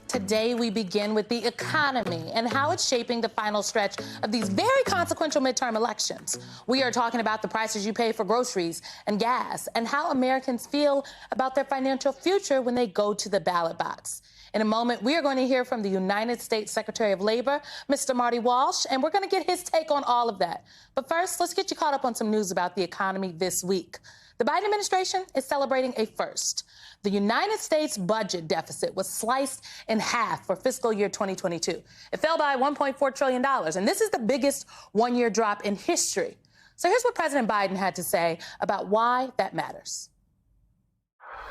Today, we begin with the economy and how it's shaping the final stretch of these very consequential midterm elections. We are talking about the prices you pay for groceries and gas and how Americans feel about their financial future when they go to the ballot box. In a moment, we are going to hear from the United States Secretary of Labor, Mr. Marty Walsh, and we're going to get his take on all of that. But first, let's get you caught up on some news about the economy this week. The Biden administration is celebrating a first. The United States budget deficit was sliced in half for fiscal year 2022. It fell by $1.4 trillion, and this is the biggest one-year drop in history. So here's what President Biden had to say about why that matters.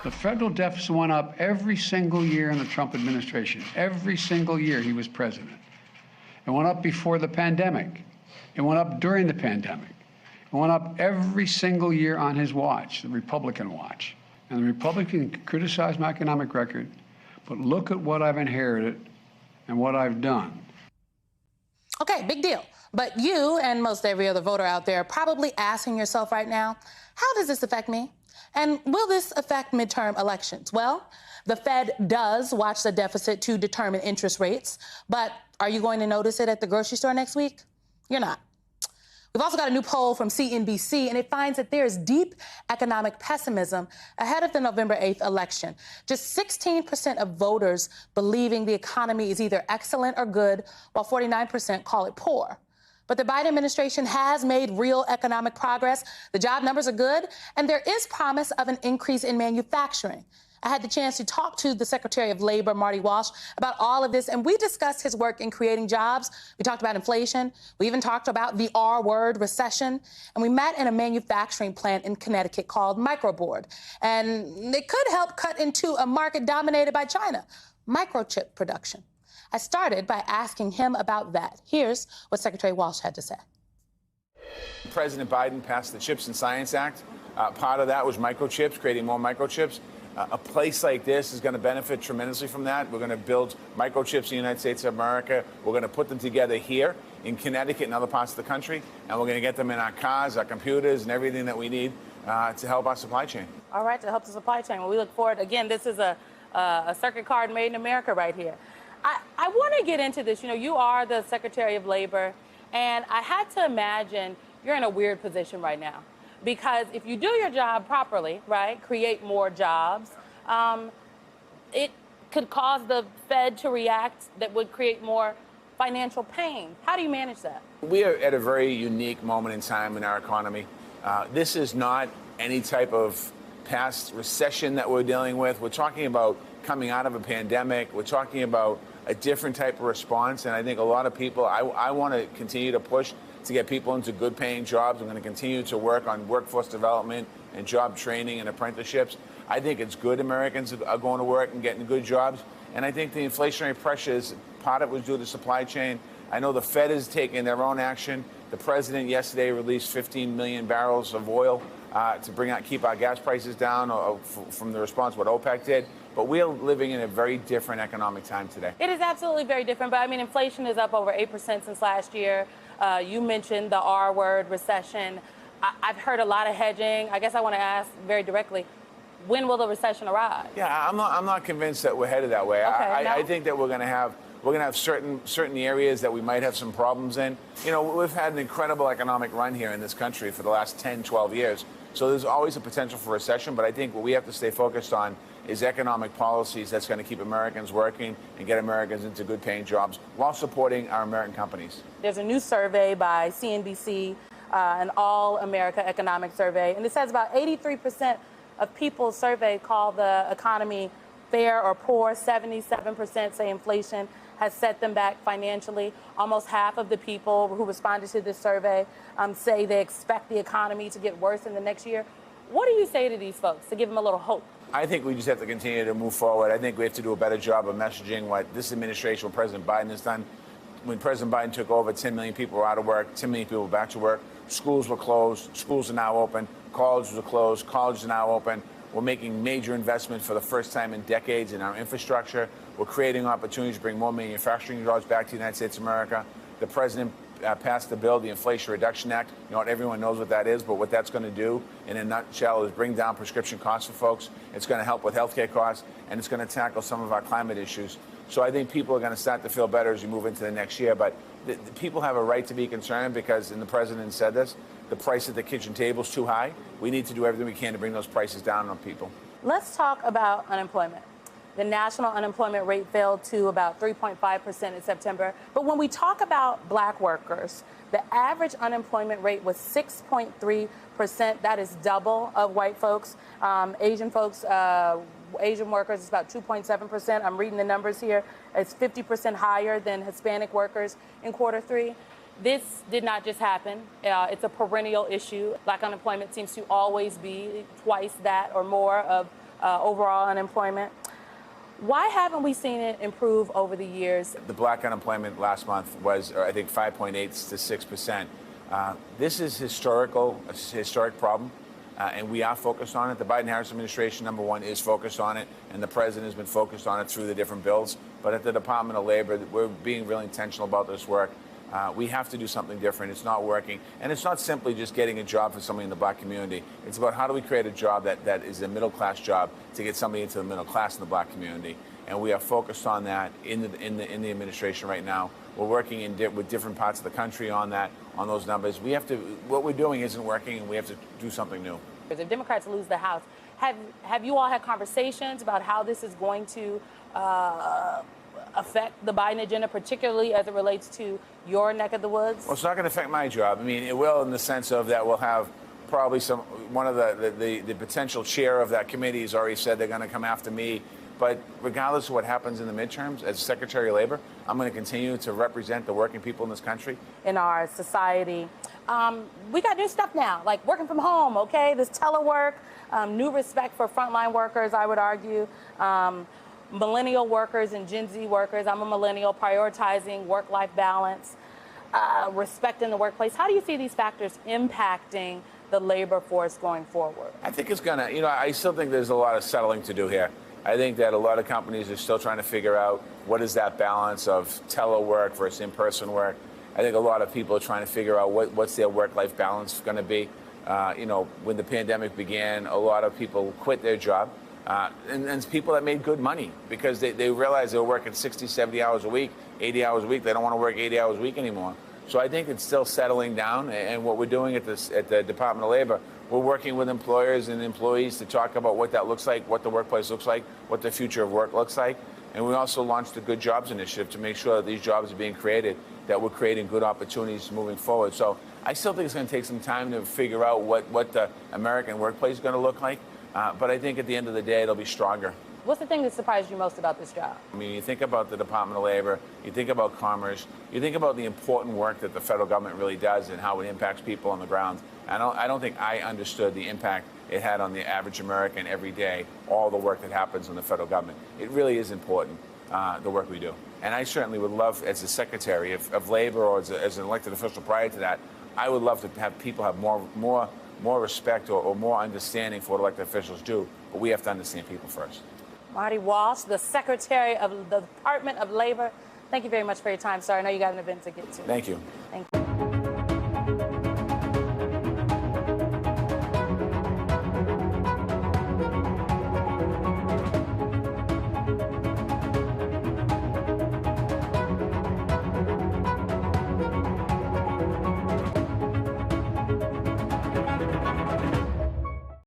The federal deficit went up every single year in the Trump administration. Every single year he was president. It went up before the pandemic. It went up during the pandemic. It went up every single year on his watch, the Republican watch. And the Republican can criticize my economic record, but look at what I've inherited and what I've done. Okay, big deal. But you and most every other voter out there are probably asking yourself right now, how does this affect me? And will this affect midterm elections? Well, the Fed does watch the deficit to determine interest rates, but are you going to notice it at the grocery store next week? You're not. We've also got a new poll from CNBC, and it finds that there is deep economic pessimism ahead of the November 8th election. Just 16% of voters believing the economy is either excellent or good, while 49% call it poor. But the Biden administration has made real economic progress. The job numbers are good, and there is promise of an increase in manufacturing. I had the chance to talk to the Secretary of Labor, Marty Walsh, about all of this, and we discussed his work in creating jobs. We talked about inflation. We even talked about the R word, recession. And we met in a manufacturing plant in Connecticut called Microboard. And it could help cut into a market dominated by China, microchip production. I started by asking him about that. Here's what Secretary Walsh had to say. President Biden passed the CHIPS and Science Act. Part of that was microchips, creating more microchips. A place like this is going to benefit tremendously from that. We're going to build microchips in the United States of America. We're going to put them together here in Connecticut and other parts of the country, and we're going to get them in our cars, our computers, and everything that we need to help our supply chain. All right, to help the supply chain. Well, we look forward. Again, this is a circuit card made in America right here. I want to get into this. You know, you are the Secretary of Labor, and I had to imagine you're in a weird position right now. Because if you do your job properly, right, create more jobs, it could cause the Fed to react that would create more financial pain. How do you manage that? We are at a very unique moment in time in our economy. This is not any type of past recession that we're dealing with. We're talking about coming out of a pandemic. We're talking about a different type of response. And I think a lot of people, I want to continue to push to get people into good paying jobs. I'm going to continue to work on workforce development and job training and apprenticeships. I think it's good Americans are going to work and getting good jobs. And I think the inflationary pressures, part of it was due to supply chain. I know the Fed is taking their own action. The president yesterday released 15 million barrels of oil to keep our gas prices down from the response what OPEC did. But we're living in a very different economic time today. It is absolutely very different. But I mean, inflation is up over 8% since last year. You mentioned the R word, recession. I've heard a lot of hedging. I guess I want to ask very directly, when will the recession arrive? Yeah, I'm not convinced that we're headed that way. Okay, I think that we're going to have certain areas that we might have some problems in. You know, we've had an incredible economic run here in this country for the last 10, 12 years. So there's always a potential for recession. But I think what we have to stay focused on is economic policies that's going to keep Americans working and get Americans into good paying jobs while supporting our American companies. There's a new survey by CNBC, an All America Economic Survey, and it says about 83% of people surveyed call the economy fair or poor. 77% say inflation has set them back financially. Almost half of the people who responded to this survey say they expect the economy to get worse in the next year. What do you say to these folks to give them a little hope? I think we just have to continue to move forward. I think we have to do a better job of messaging what this administration, what President Biden has done. When President Biden took over, 10 million people were out of work, 10 million people were back to work. Schools were closed. Schools are now open. Colleges were closed. Colleges are now open. We're making major investments for the first time in decades in our infrastructure. We're creating opportunities to bring more manufacturing jobs back to the United States of America. The president passed the bill, the Inflation Reduction Act. You know, everyone knows what that is, but what that's going to do in a nutshell is bring down prescription costs for folks. It's going to help with healthcare costs, and it's going to tackle some of our climate issues. So I think people are going to start to feel better as we move into the next year. But the people have a right to be concerned because, and the president said this, the price at the kitchen table is too high. We need to do everything we can to bring those prices down on people. Let's talk about unemployment. The national unemployment rate fell to about 3.5% in September. But when we talk about black workers, the average unemployment rate was 6.3%. That is double of white folks. Asian folks, Asian workers is about 2.7%. I'm reading the numbers here. It's 50% higher than Hispanic workers in Q3. This did not just happen. It's a perennial issue. Black unemployment seems to always be twice that or more of overall unemployment. Why haven't we seen it improve over the years? The black unemployment last month was, I think, 5.8 to 6%. This is a historic problem, and we are focused on it. The Biden-Harris administration, number one, is focused on it, and the president has been focused on it through the different bills. But at the Department of Labor, we're being really intentional about this work. We have to do something different. It's not working. And it's not simply just getting a job for somebody in the black community. It's about how do we create a job that is a middle-class job to get somebody into the middle class in the black community. And we are focused on that in the administration right now. We're working with different parts of the country on that, on those numbers. We have to, what we're doing isn't working, and we have to do something new. If Democrats lose the House, have you all had conversations about how this is going to affect the Biden agenda, particularly as it relates to your neck of the woods? Well, it's not going to affect my job. I mean, it will in the sense of that we'll have probably one of the potential chair of that committee has already said they're going to come after me. But regardless of what happens in the midterms, as Secretary of Labor, I'm going to continue to represent the working people in this country. In our society, we got new stuff now, like working from home, okay? This telework, new respect for frontline workers, I would argue. Millennial workers and Gen Z workers, I'm a millennial, prioritizing work-life balance, respect in the workplace. How do you see these factors impacting the labor force going forward? I think it's going to, I still think there's a lot of settling to do here. I think that a lot of companies are still trying to figure out what is that balance of telework versus in-person work. I think a lot of people are trying to figure out what's their work-life balance going to be. When the pandemic began, a lot of people quit their job. And people that made good money because they realized they were working 60, 70 hours a week, 80 hours a week. They don't want to work 80 hours a week anymore. So I think it's still settling down. And what we're doing at the Department of Labor, we're working with employers and employees to talk about what that looks like, what the workplace looks like, what the future of work looks like. And we also launched the Good Jobs Initiative to make sure that these jobs are being created, that we're creating good opportunities moving forward. So I still think it's going to take some time to figure out what the American workplace is going to look like. But I think at the end of the day, it'll be stronger. What's the thing that surprised you most about this job? I mean, you think about the Department of Labor, you think about Commerce, you think about the important work that the federal government really does and how it impacts people on the ground. I don't think I understood the impact it had on the average American every day, all the work that happens in the federal government. It really is important, the work we do. And I certainly would love, as the Secretary of Labor or as an elected official prior to that, I would love to have people have more respect or more understanding for what elected officials do, but we have to understand people first. Marty Walsh, the Secretary of the Department of Labor, thank you very much for your time, sir. I know you got an event to get to. Thank you. Thank you.